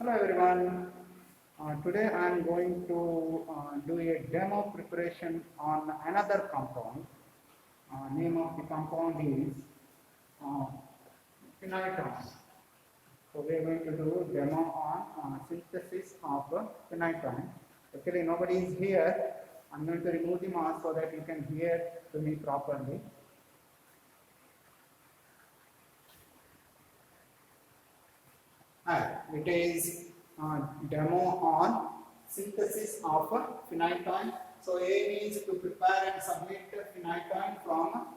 Hello everyone. Today I am going to do a demo preparation on another compound. Name of the compound is uh, phenytoin. So we are going to do demo on synthesis of phenytoin. Actually nobody is here. I'm going to remove the mask so that you can hear to me properly. It is demo on synthesis of phenytoin. So aim is to prepare and submit phenytoin from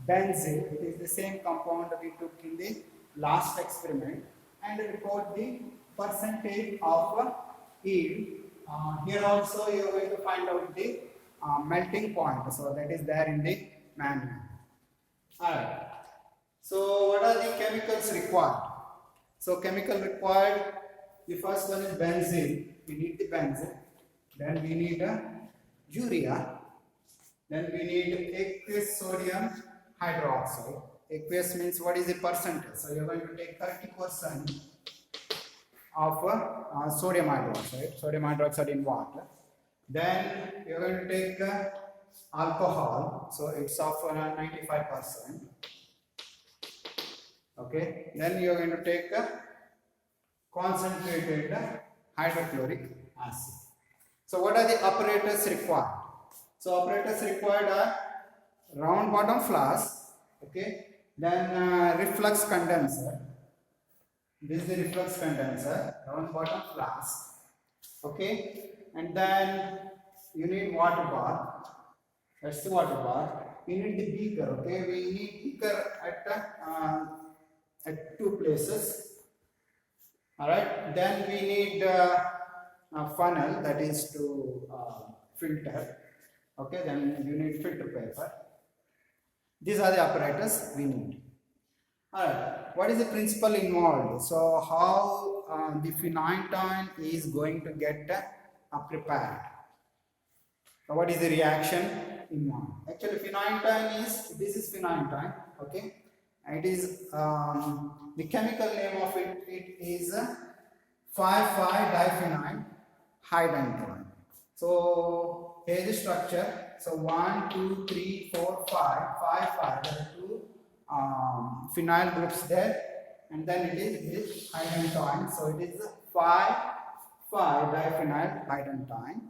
benzene. It is the same compound we took in the last experiment, and report the percentage of yield. Here also you are going to find out the melting point. So that is there in the manual. Alright. So what are the chemicals required? So chemical required, the first one is benzene. We need the benzene. Then we need urea. Then we need aqueous sodium hydroxide. Aqueous means what is the percentage? So you are going to take 30% of sodium hydroxide. Sodium hydroxide in water. Then you are going to take alcohol. So it's of 95%. Okay, then you are going to take concentrated hydrochloric acid. So what are the apparatus required? So apparatus required are round bottom flask, okay, then reflux condenser. This is the reflux condenser, round bottom flask, okay, and then you need water bath. That's the water bath. You need the beaker, okay. We need beaker at two places. All right. Then we need a funnel, that is to filter. Okay. Then you need filter paper. These are the apparatus we need. All right. What is the principle involved? So how the phenytoin is going to get prepared? What is the reaction involved? Actually, phenytoin is phenytoin. Okay. It is the chemical name of it is 5,5-diphenyl hydantoin. So here is the structure. So 1, 2, 3, 4, 5, 5. There are two phenyl groups there, and then it is this hydantoin. So it is 5,5-diphenyl hydantoin.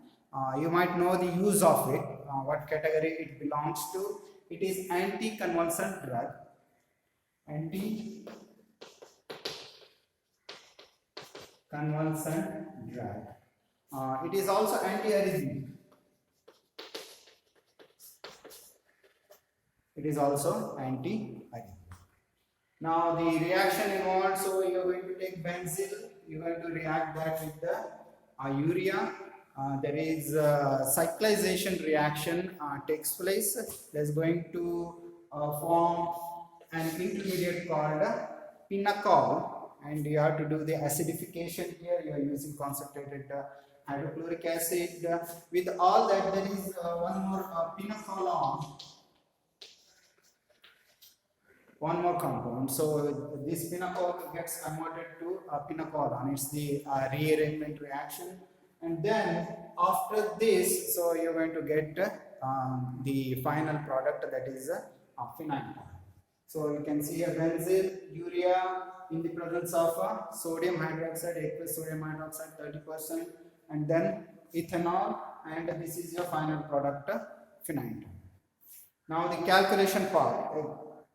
You might know the use of it, what category it belongs to. It is anti-convulsant drug. Anti-convulsant drug. It is also anti-arrhythmic. It is also anti-arrhythmic. Now the reaction involved, so you are going to take benzene, you are going to react that with the urea. There is cyclization reaction takes place. There is going to form an intermediate called pinacol, and you have to do the acidification here. You are using concentrated hydrochloric acid. With all that, there is one more pinacolon, one more compound. So this pinacol gets converted to pinacolon. It's the rearrangement reaction, and then after this, so you're going to get the final product, that is phenytoin. So you can see a benzene, urea in the presence of sodium hydroxide, aqueous sodium hydroxide 30%, and then ethanol, and this is your final product, phenytoin. Now the calculation part.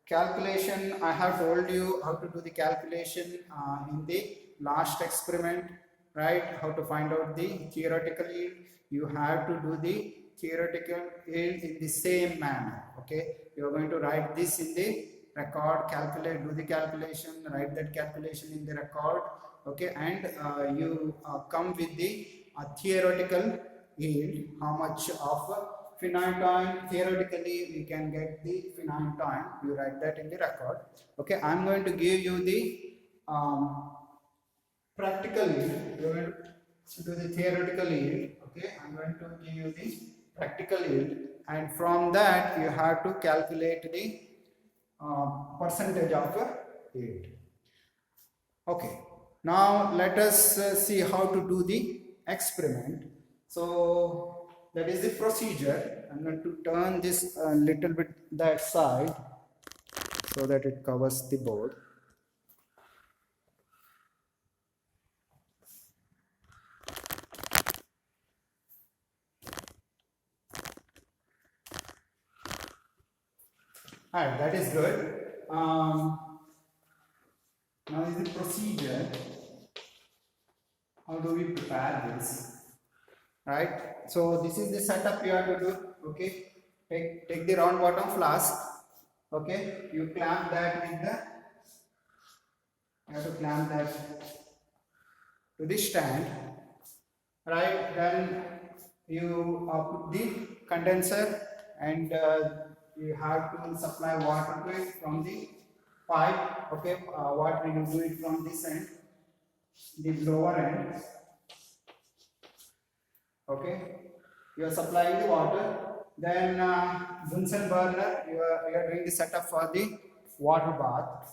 Calculation, I have told you how to do the calculation in the last experiment, right? How to find out the theoretical yield. You have to do the theoretical yield in the same manner, okay? You are going to write this in the record, calculate, do the calculation, write that calculation in the record, okay, and you come with the theoretical yield, how much of phenytoin theoretically we can get the phenytoin. You write that in the record, okay. I'm going to give you the practical yield. You are going to do the theoretical yield, okay. I'm going to give you the practical yield, and from that you have to calculate the percentage of yield. Okay. Now let us see how to do the experiment. So that is the procedure. I'm going to turn this a little bit that side so that it covers the board. Alright, that is good. Now is the procedure. How do we prepare this? Right. So this is the setup you have to do. Okay. Take the round bottom flask. Okay. You clamp that with the. You have to clamp that to the stand. Right. Then you put the condenser and you have to supply water to it from the pipe. Okay. Water you do it from this end, the lower end. Okay, you are supplying the water. Then Bunsen burner, you are doing the setup for the water bath,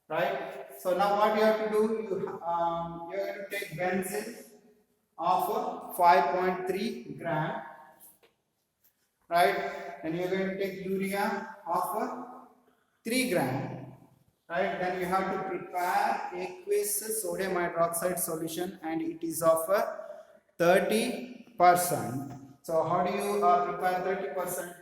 right? So now what you have to do, you are going to take benzene of 5.3 gram, right? And you are going to take urea of 3 gram, right? Then you have to prepare aqueous sodium hydroxide solution, and it is of 30%. So how do you prepare 30%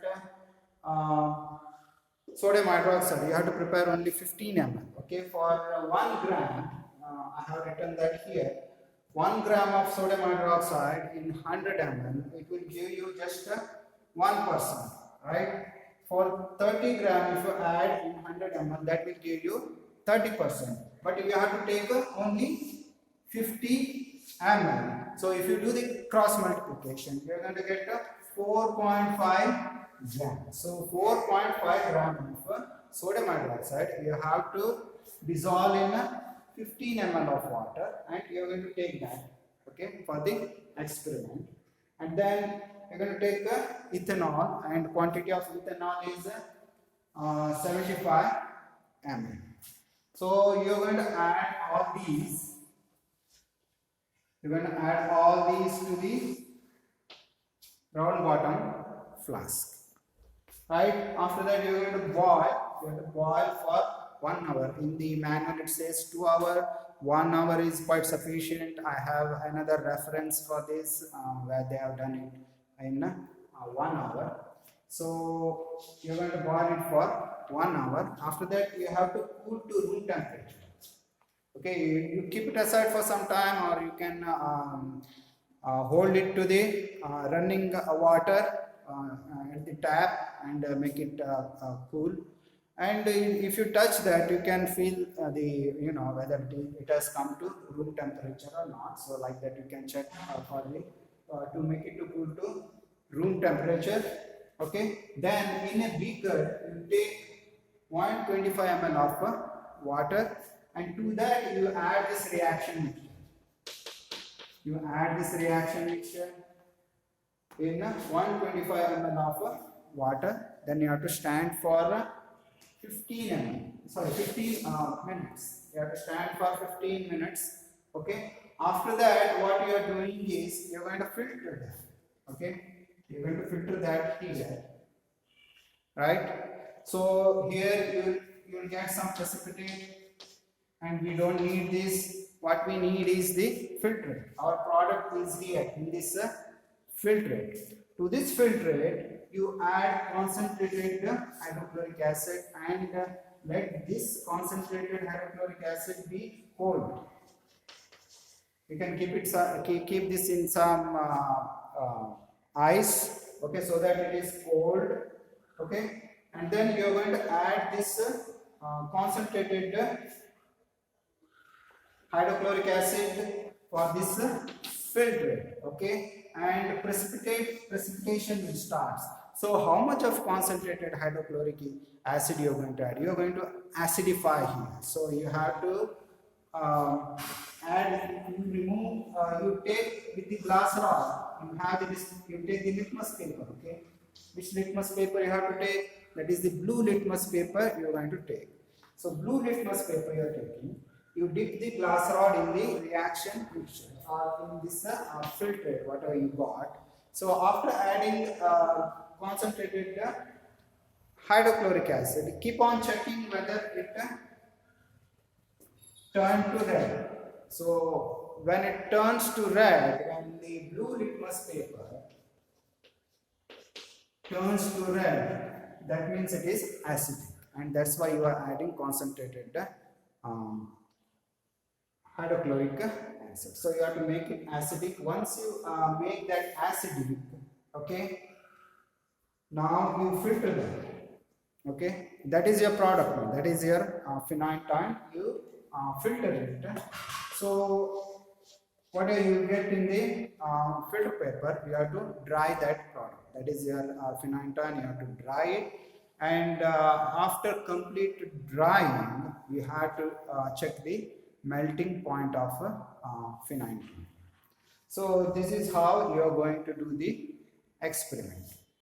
sodium hydroxide? You have to prepare only 15 ml. Okay, for 1 gram, I have written that here. 1 gram of sodium hydroxide in 100 ml, it will give you just 1%, right? For 30 gram, if you add in 100 ml, that will give you 30%. But you have to take only 50 ml. So if you do the cross multiplication, you are going to get 4.5 gram. So 4.5 gram of sodium hydroxide you have to dissolve in 15 ml of water, and you are going to take that, okay, for the experiment. And then you are going to take ethanol, and quantity of ethanol is 75 ml. So you are going to add all these. You're going to add all these to the round bottom flask. Right? After that, you're going to boil. You have to boil for 1 hour. In the manual, it says 2 hours. 1 hour is quite sufficient. I have another reference for this where they have done it in 1 hour. So you're going to boil it for 1 hour. After that, you have to cool to room temperature. Okay, you keep it aside for some time, or you can hold it to the running water at the tap and make it cool. And if you touch that, you can feel whether it has come to room temperature or not. So like that, you can check for the to make it to cool to room temperature. Okay, then in a beaker, you take 0.25 ml of water, and to that you add this reaction mixture. You add this reaction mixture in 125 ml of water. Then you have to stand for 15 minutes. You have to stand for 15 minutes. Okay. After that, what you are doing is you are going to filter that. Okay. You are going to filter that here. Right. So here you will get some precipitate, and we don't need this. What we need is the filtrate. Our product is here in this filtrate. To this filtrate, you add concentrated hydrochloric acid, and let this concentrated hydrochloric acid be cold. You can keep this in some ice, okay, so that it is cold, okay, and then you are going to add this concentrated hydrochloric acid for this filtrate, okay, and precipitation will start. So how much of concentrated hydrochloric acid you are going to add? You are going to acidify here. So you have to add, you take with the glass rod, you take the litmus paper, okay. Which litmus paper you have to take? That is the blue litmus paper you are going to take. So blue litmus paper you are taking. you dip the glass rod in the reaction mixture or in this filtrate, whatever you got. So after adding concentrated hydrochloric acid, keep on checking whether it turn to red. So when it turns to red, when the blue litmus paper turns to red, that means it is acidic, and that's why you are adding concentrated hydrochloric acid. So you have to make it acidic. Once you make that acidic, okay, now you filter that. Okay, that is your product now. That is your phenytoin. You filter it. So whatever you get in the filter paper, you have to dry that product. That is your phenytoin. You have to dry it, and after complete drying, you have to check the melting point of phenytoin. So this is how you are going to do the experiment.